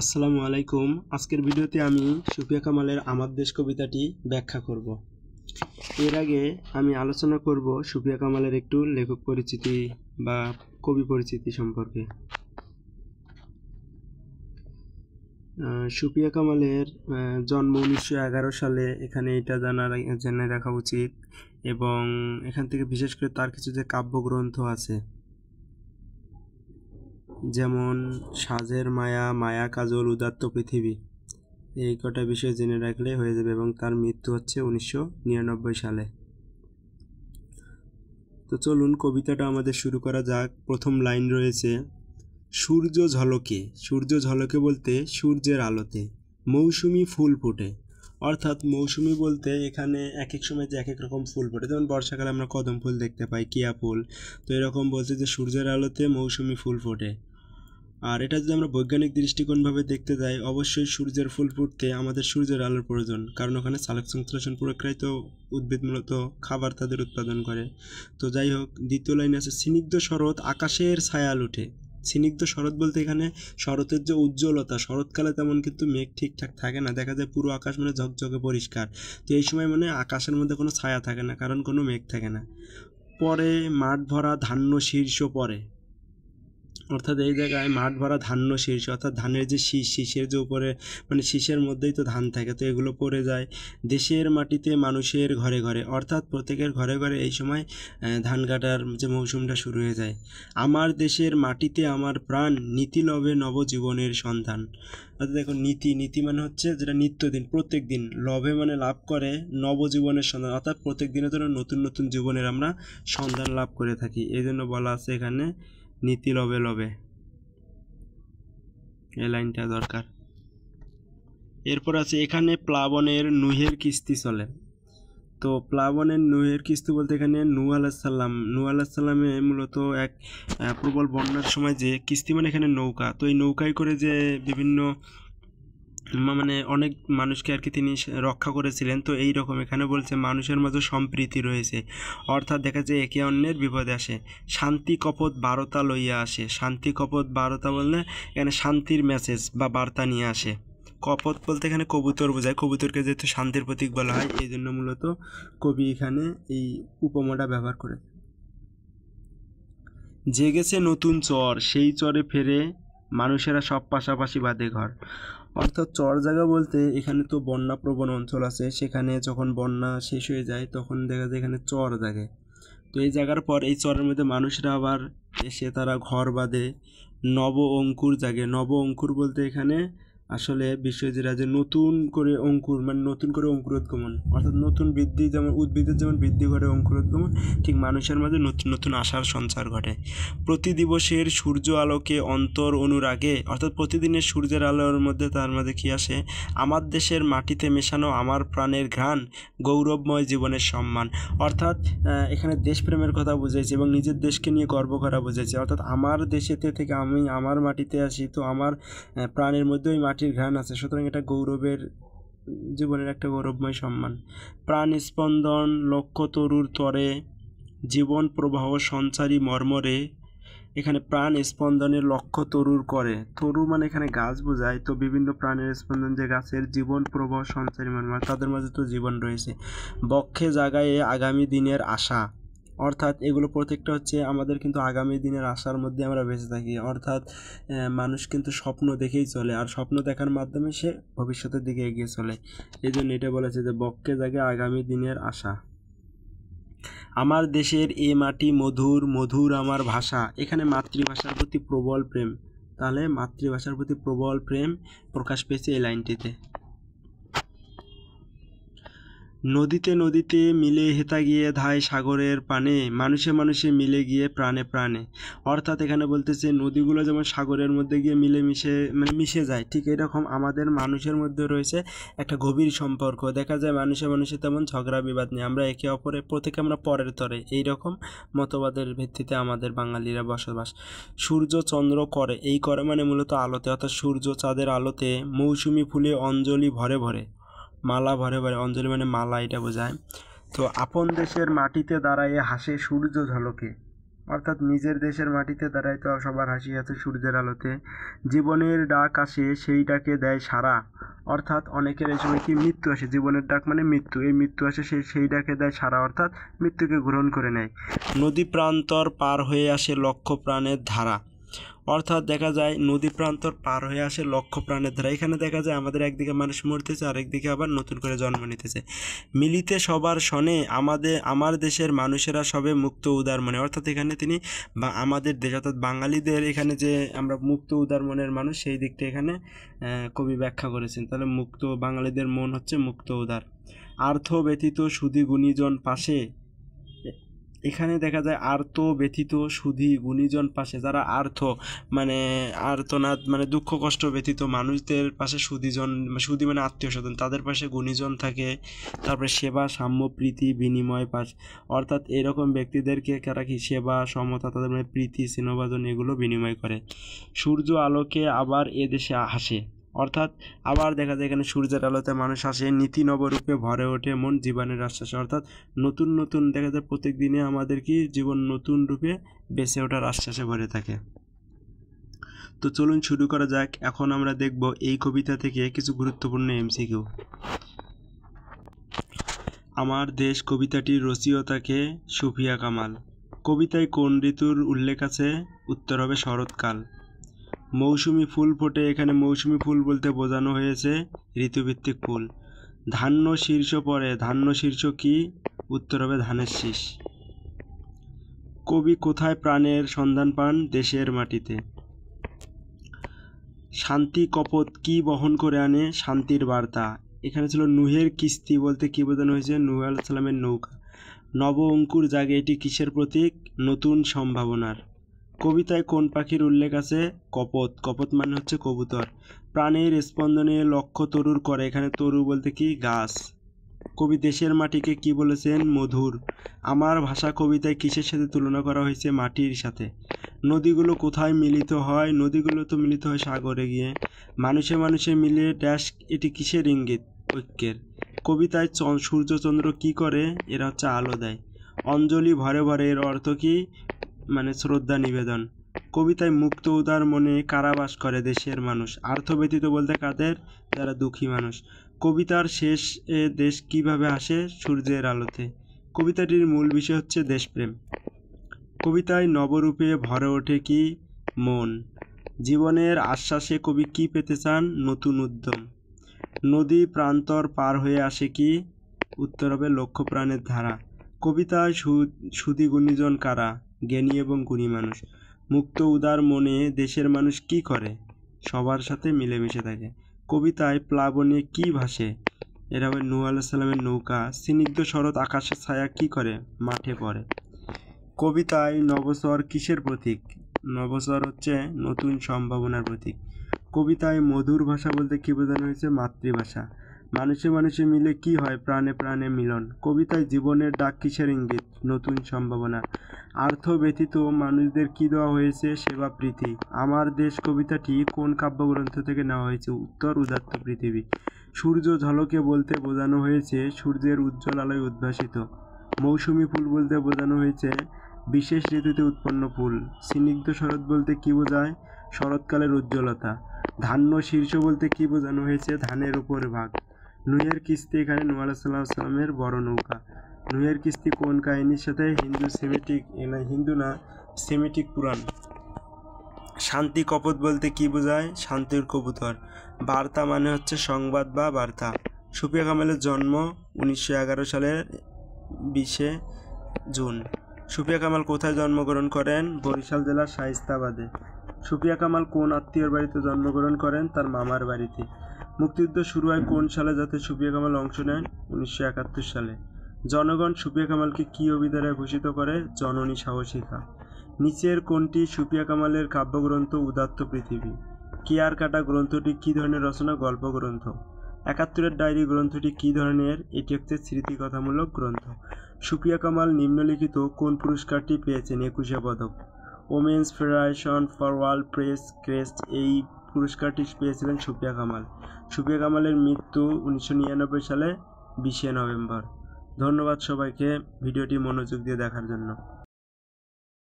আসসালামু আলাইকুম। আজকের ভিডিওতে আমি সুফিয়া কামালের আমার দেশ কবিতাটি ব্যাখ্যা করব। এর আগে আমি আলোচনা করব সুফিয়া কামালের একটু লেখক পরিচিতি বা কবি পরিচিতি সম্পর্কে। সুফিয়া কামালের জন্ম 1911 সালে, এখানে এটা জেনে রাখা উচিত। এবং এখান থেকে বিশেষ করে তার কিছু যে কাব্যগ্রন্থ আছে, যেমন সাজের মায়া, মায়া কাজল, উদাত্ত পৃথিবী, এই কটা বিষয় জেনে রাখলে হয়ে যাবে। এবং তার মৃত্যু হচ্ছে 1999 সালে। তো চলুন কবিতাটা আমাদের শুরু করা যাক। প্রথম লাইন রয়েছে, সূর্য ঝলকে। সূর্য ঝলকে বলতে সূর্যের আলোতে মৌসুমি ফুল ফোটে। অর্থাৎ মৌসুমি বলতে এখানে এক এক সময় যে এক এক রকম ফুল ফোটে, যেমন বর্ষাকালে আমরা কদম ফুল দেখতে পাই, কিয়া ফুল। তো এরকম বলছে যে সূর্যের আলোতে মৌসুমি ফুল ফোটে। আর এটা যদি আমরা বৈজ্ঞানিক দৃষ্টিকোণভাবে দেখতে যাই, অবশ্যই সূর্যের ফুল ফুটতে আমাদের সূর্যের আলোর প্রয়োজন, কারণ ওখানে সালোক সংশ্লেষণ প্রক্রিয়ায় তো উদ্ভিদ মূলত খাবার তাদের উৎপাদন করে। তো যাই হোক, দ্বিতীয় লাইনে আছে, স্নিগ্ধ শরৎ আকাশের ছায়া লুঠে। স্নিগ্ধ শরৎ বলতে এখানে শরতের যে উজ্জ্বলতা, শরৎকালে তেমন কিন্তু মেঘ ঠিকঠাক থাকে না, দেখা যায় পুরো আকাশ মানে ঝকঝকে পরিষ্কার। তো এই সময় মানে আকাশের মধ্যে কোনো ছায়া থাকে না, কারণ কোনো মেঘ থাকে না। পরে মাঠ ভরা ধান্য শীর্ষ পরে, অর্থাৎ এই জায়গায় মাঠ ভরা ধান্য শীর্ষ, অর্থাৎ ধানের যে শীষের যে উপরে মানে শীষের মধ্যেই তো ধান থাকে, তো এগুলো পড়ে যায়। দেশের মাটিতে মানুষের ঘরে ঘরে, অর্থাৎ প্রত্যেকের ঘরে ঘরে এই সময় ধান কাটার যে মৌসুমটা শুরু হয়ে যায়। আমার দেশের মাটিতে আমার প্রাণ, নীতি লবে নবজীবনের সন্ধান। অর্থাৎ দেখো, নীতি মানে হচ্ছে যেটা নিত্যদিন, প্রত্যেক দিন। লবে মানে লাভ করে, নবজীবনের সন্ধান, অর্থাৎ প্রত্যেক দিনের জন্য নতুন নতুন জীবনের আমরা সন্ধান লাভ করে থাকি। এই জন্য বলা আছে এখানে নীতি লবে লবে, এই লাইনটা দরকার। এরপর আছে, এখানে প্লাবনের নুহের কিস্তি চলে। তো প্লাবনের নুহের কিস্তি বলতে এখানে নূহ আলাইহিস সালামে মূলত এক প্রবল বন্যার সময় যে কিস্তি মানে এখানে নৌকা, তো এই নৌকায় করে যে বিভিন্ন মানে অনেক মানুষকে আর কি তিনি রক্ষা করেছিলেন। তো এই রকম এখানে বলছে মানুষের মাঝে সম্প্রীতি রয়েছে, অর্থাৎ দেখা যায় একে অন্যের বিপদে আসে। শান্তি কপট বারতা লইয়া আসে। শান্তি কপট বারতা বললে এখানে শান্তির মেসেজ বা বার্তা নিয়ে আসে। কপট বলতে এখানে কবুতর বোঝায়, কবুতরকে যেহেতু শান্তির প্রতীক বলা হয়, এই জন্য মূলত কবি এখানে এই উপমাটা ব্যবহার করে। জেগেছে নতুন চর, সেই চরে ফেরে মানুষেরা সব পাশাপাশি বাঁধে ঘর। অর্থাৎ চর জায়গা বলতে এখানে তো বন্যা প্রবণ অঞ্চল আছে, সেখানে যখন বন্যা শেষ হয়ে যায় তখন দেখা যায় এখানে চর জাগে। তো এই জায়গার পর এই চরের মধ্যে মানুষরা আবার এসে তারা ঘর বাঁধে, নব অঙ্কুর জাগে। নব অঙ্কুর বলতে এখানে আসলে বিষয় যেটা, যে নতুন করে অঙ্কুর মানে নতুন করে অঙ্কুরোদ্গমন, অর্থাৎ নতুন বৃদ্ধি, যেমন উদ্ভিদের যেমন বৃদ্ধি ঘটে অঙ্কুরোদ্গমন, ঠিক মানুষের মাঝে নতুন নতুন আশার সঞ্চার ঘটে। প্রতি দিবসের সূর্য আলোকে অন্তর অনুরাগে, অর্থাৎ প্রতিদিনের সূর্যের আলোর মধ্যে তার মধ্যে কী আসে, আমার দেশের মাটিতে মেশানো আমার প্রাণের ঘ্রাণ, গৌরবময় জীবনের সম্মান। অর্থাৎ এখানে দেশপ্রেমের কথা বুঝাইছে এবং নিজের দেশকে নিয়ে গর্ব করা বুঝাইছে। অর্থাৎ আমার দেশেতে থেকে আমি আমার মাটিতে আসি, তো আমার প্রাণের মধ্যে ওই মাটির ঘ্রাণ আছে, সুতরাং এটা গৌরবের জীবনের একটা গৌরবময় সম্মান। প্রাণ স্পন্দন লক্ষ্য তরুর তরে, জীবন প্রবাহ সঞ্চারী মর্মরে। এখানে প্রাণ স্পন্দনের লক্ষ্য তরুর করে, তরু মানে এখানে গাছ বোঝায়। তো বিভিন্ন প্রাণের স্পন্দন যে গাছের, জীবন প্রবাহ সঞ্চারী মর্ম, তাদের মাঝে তো জীবন রয়েছে। বক্ষে জাগায় আগামী দিনের আশা, অর্থাৎ এগুলো প্রত্যেকটা হচ্ছে আমাদের কিন্তু আগামী দিনের আশার মধ্যে আমরা বেঁচে থাকি। অর্থাৎ মানুষ কিন্তু স্বপ্ন দেখেই চলে, আর স্বপ্ন দেখার মাধ্যমে সে ভবিষ্যতের দিকে এগিয়ে চলে। এই জন্য এটা বলেছে যে বক্ষে জাগে আগামী দিনের আশা। আমার দেশের এ মাটি মধুর, মধুর আমার ভাষা। এখানে মাতৃভাষার প্রতি প্রবল প্রেম, তাহলে মাতৃভাষার প্রতি প্রবল প্রেম প্রকাশ পেয়েছে এই লাইনটিতে। নদীতে নদীতে মিলে হেতা গিয়ে ধায় সাগরের পানে, মানুষে মানুষে মিলে গিয়ে প্রাণে প্রাণে। অর্থাৎ এখানে বলতেছে নদীগুলো যেমন সাগরের মধ্যে গিয়ে মিশে যায়, ঠিক এরকম আমাদের মানুষের মধ্যে রয়েছে একটা গভীর সম্পর্ক। দেখা যায় মানুষে মানুষে তেমন ঝগড়া বিবাদ নেই, আমরা একে অপরের প্রত্যেকে আমরা পরের তরে, এইরকম মতবাদের ভিত্তিতে আমাদের বাঙালিরা বসবাস। সূর্য চন্দ্র করে, এই করে মানে মূলত আলোতে, অর্থাৎ সূর্য চাঁদের আলোতে মৌসুমি ফুলে অঞ্জলি ভরে ভরে, মালা ভরে ভরে, অঞ্জলি মানে মালা, এটা বোঝায়। তো আপন দেশের মাটিতে দাঁড়ায় হাসে সূর্য ঝলকে। অর্থাৎ নিজের দেশের মাটিতে দাঁড়ায় তো সবার হাসি আছে সূর্যের আলোতে। জীবনের ডাক আসে সেই ডাকে দেয় সাড়া, অর্থাৎ অনেকের এই সময় কি মৃত্যু আসে, জীবনের ডাক মানে মৃত্যু, এই মৃত্যু আসে সেই ডাকে দেয় সাড়া, অর্থাৎ মৃত্যুকে গ্রহণ করে নেয়। নদী প্রান্তর পার হয়ে আসে লক্ষ প্রাণের ধারা, অর্থাৎ দেখা যায় নদী প্রান্তর পার হয়ে আসে লক্ষ প্রাণের ধারা। এখানে দেখা যায় আমাদের একদিকে মানুষ মরতেছে, আরেকদিকে আবার নতুন করে জন্ম নিতেছে। মিলিতে সবার শনে আমার দেশের মানুষেরা সবে মুক্ত উদার মনে, অর্থাৎ এখানে তিনি বা আমাদের দেশ অর্থাৎ বাঙালিদের এখানে যে আমরা মুক্ত উদার মনের মানুষ সেই দিকটা এখানে কবি ব্যাখ্যা করেছেন। তাহলে মুক্ত বাঙালিদের মন হচ্ছে মুক্ত উদার। আর্থ ব্যতীত সুধী গুণীজন পাশে, এখানে দেখা যায় আর্ত ব্যতীত সুধী গুণীজন পাশে, যারা মানে আর্তনাদ মানে দুঃখ কষ্ট ব্যতীত মানুষদের পাশে সুধী মানে আত্মীয় স্বজন, তাদের পাশে গুণীজন থাকে। তারপরে সেবা সাম্য প্রীতি বিনিময় পাশ, অর্থাৎ এরকম ব্যক্তিদেরকে কারা কি সেবা সমতা তাদের মানে প্রীতি স্নেহভাজন এগুলো বিনিময় করে। সূর্য আলোকে আবার এদেশে হাসে, অর্থাৎ আবার দেখা যায় এখানে সূর্যের আলোতে মানুষ আসে, নীতি নবরূপে ভরে ওঠে মন জীবনের আশ্বাসে, অর্থাৎ নতুন নতুন দেখা যায় প্রত্যেক দিনে আমাদের কি জীবন নতুন রূপে বেঁচে ওঠার আশ্বাসে ভরে থাকে। তো চলুন শুরু করা যাক। এখন আমরা দেখব এই কবিতা থেকে কিছু গুরুত্বপূর্ণ এমসিকিউ। আমার দেশ কবিতাটির রচয়িতাকে সুফিয়া কামাল। কবিতায় কোন ঋতুর উল্লেখ আছে? উত্তর হবে শরৎকাল। মৌসুমি ফুল ফোটে, এখানে মৌসুমি ফুল বলতে বোঝানো হয়েছে ঋতুভিত্তিক ফুল। ধান্য শীর্ষ পড়ে, ধান্য শীর্ষ কি? উত্তর হবে ধানের শীষ। কবি কোথায় প্রাণের সন্ধান পান? দেশের মাটিতে। শান্তি কপট কি বহন করে আনে? শান্তির বার্তা। এখানে ছিল নুহের কিস্তি বলতে কি বোঝানো হয়েছে? নূহ আলাইহিস সালামের নৌকা। নব অঙ্কুর জাগে, এটি কিসের প্রতীক? নতুন সম্ভাবনার। কবিতায় কোন পাখির উল্লেখ আছে? কপোত। কপোত মানে হচ্ছে কবুতর। প্রাণের স্পন্দনে লক্ষ্য তরুর করে, এখানে তরু বলতে কি? গাছ। কবি দেশের মাটিকে কি বলেছেন? মধুর। আমার ভাষা কবিতায় কিসের সাথে তুলনা করা হয়েছে? মাটির সাথে। নদীগুলো কোথায় মিলিত হয়? নদীগুলো তো মিলিত হয় সাগরে গিয়ে। মানুষে মানুষে মিলে ড্যাশ, এটি কিসের ইঙ্গিত? ঐক্যের। কবিতায় সূর্যচন্দ্র কি করে? এরা হচ্ছে আলো দেয়। অঞ্জলি ভরে ভরে, এর অর্থ কি? মানে শ্রদ্ধা নিবেদন। কবিতায় মুক্ত উদার মনে কারা বাস করে? দেশের মানুষ। আর্থ ব্যতীত বলতে কাদের? যারা দুঃখী মানুষ। কবিতার শেষ দেশ কিভাবে আসে? সূর্যের আলোতে। কবিতাটির মূল বিষয় হচ্ছে দেশপ্রেম। কবিতায় নবরূপে ভরে ওঠে কি? মন। জীবনের আশ্বাসে কবি কি পেতে চান? নতুন উদ্যম। নদী প্রান্তর পার হয়ে আসে কি? উত্তর হবে লক্ষ প্রাণের ধারা। কবিতায় সুধী গুণীজন কারা? জ্ঞানী এবং গুণী মানুষ। মুক্ত উদার মনে দেশের মানুষ কি করে? সবার সাথে মিলেমিশে থাকে। কবিতায় প্লাবনে কি ভাসে? এরা হবে নূহ আলাইহিস সালামের নৌকা। স্নিগ্ধ শরৎ আকাশের ছায়া কি করে? মাঠে পড়ে। কবিতায় নবস্বর কিসের প্রতীক? নবস্বর হচ্ছে নতুন সম্ভাবনার প্রতীক। কবিতায় মধুর ভাষা বলতে কি বোঝানো হয়েছে? মাতৃভাষা। মানুষে মানুষে মিলে কি হয়? প্রাণে প্রাণে মিলন। কবিতায় জীবনের ডাক কিসের ইঙ্গিত? নতুন সম্ভাবনা। আর্থ ব্যতীত মানুষদের কি দেওয়া হয়েছে? সেবা প্রীতি। আমার দেশ কবিতাটি কোন কাব্যগ্রন্থ থেকে নেওয়া হয়েছে? উত্তর উদাত্ত পৃথিবী। সূর্য ঝলকে বলতে বোঝানো হয়েছে সূর্যের উজ্জ্বল আলোয় উদ্ভাসিত। মৌসুমি ফুল বলতে বোঝানো হয়েছে বিশেষ ঋতুতে উৎপন্ন ফুল। স্নিগ্ধ শরৎ বলতে কি বোঝায়? শরৎকালের উজ্জ্বলতা। ধান্য শীর্ষ বলতে কি বোঝানো হয়েছে? ধানের উপর ভাগ। নুহের কিস্তি, এখানে নূহ আলাইহিস সালামের বড় নৌকা। নুহের কিস্তি কোন কাহিনীর সাথে? হিন্দু না সেমিটিক পুরাণ। শান্তি কপট বলতে কি বোঝায়? শান্তির কবুতর। বার্তা মানে হচ্ছে সংবাদ বা বার্তা। সুফিয়া কামালের জন্ম 1911 সালের 20 জুন। সুফিয়া কামাল কোথায় জন্মগ্রহণ করেন? বরিশাল জেলার শায়েস্তাবাদে। সুফিয়া কামাল কোন আত্মীয়র বাড়িতে জন্মগ্রহণ করেন? তার মামার বাড়িতে। মুক্তিযুদ্ধ শুরু হয় কোন সালে, যাতে সুফিয়া কামাল অংশ নেন? 1971 সালে। জনগণ সুফিয়া কামালকে কি অভিধারে ভূষিত করে? জননী সাহসিকা। নিচের কোনটি সুফিয়া কামালের কাব্যগ্রন্থ? উদাত্ত পৃথিবী। কেয়ার কাটা গ্রন্থটি কি ধরনের রচনা? গল্প গ্রন্থ। 71-এর ডায়েরি গ্রন্থটি কি ধরনের? এটি হচ্ছে স্মৃতিকথামূলক গ্রন্থ। সুফিয়া কামাল নিম্নলিখিত কোন পুরস্কারটি পেয়েছেন? 21 পদক। Women's federation for world press crest, এই পুরস্কারটি পেয়েছিলেন সুফিয়া কামাল। সুফিয়া কামালের মৃত্যু 1999 সালে 20 নভেম্বর। ধন্যবাদ সবাইকে ভিডিওটি মনোযোগ দিয়ে দেখার জন্য।